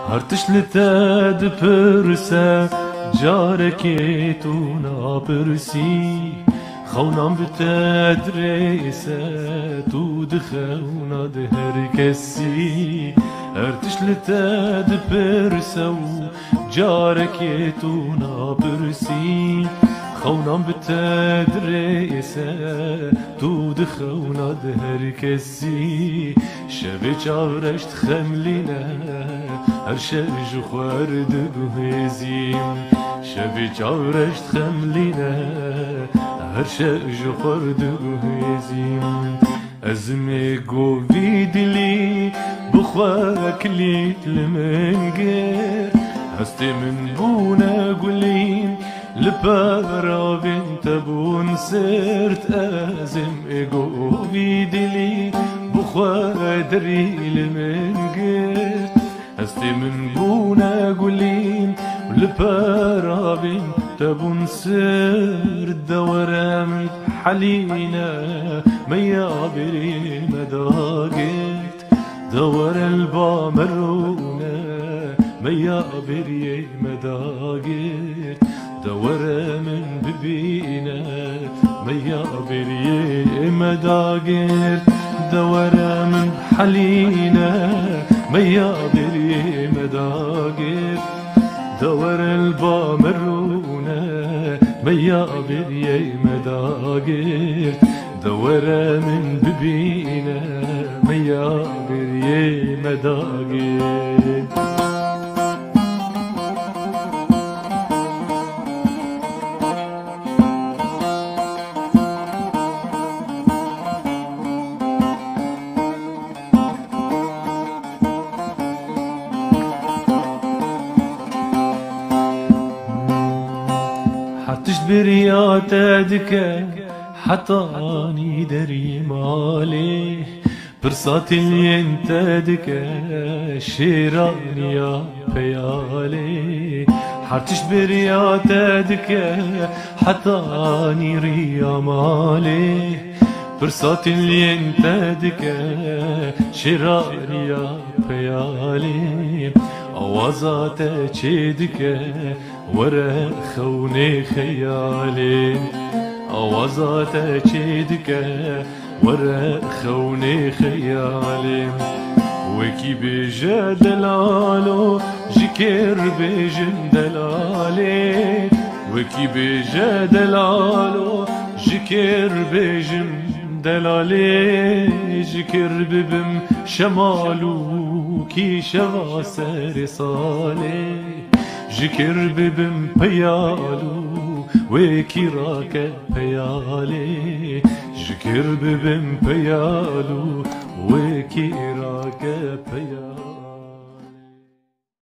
هرتش لتاد برسا جاركي تونا برسي خونام بتدريسة تودخونا دهر كسي هرتش لتاد برسا جاركي تونا برسي خونام بتدريسة تودخونا دهر كسي شبي چاورشت خملينا هر شج خوارد بهزيم شبي چاورشت خملينا هر شج خوارد بهزيم ازمي قوبي دلي بخواك ليت لمنقر هستي من بونا قولين لبارا بنت بون سرت ازم قوبي دلي بخوادري لمنقر هستي من بونا قولين لبارا بنت بون سرت دورا من حلينا ميا بري مداقت دور البا مرونا ميا بري مداقت دور من ببينا ميا بري مداقت دور من حلينا ميا بري مداقت دور البا مرونا ميا بري مداقت دور من ببينا ميا بري مداقت حتش برياتك حطاني دري مالي برصات اللي انتدك شيراني يا بيالي حتش برياتك حطاني ريا مالي برصات اللي انتدك شيراني يا بيالي اوازات تشيدك ورا خوني خيالي اوازات تشيدك ورا خوني خيالي وكي بيجا دلالو جكر بيجن دلالي وكي بيجا دلالو جكر بيجن دلالي جكر ببم شمالو كي شوا سر صالي جكر ببم بيالو وكي راك بيالي جكر ببم بيالو وكي راك بيالو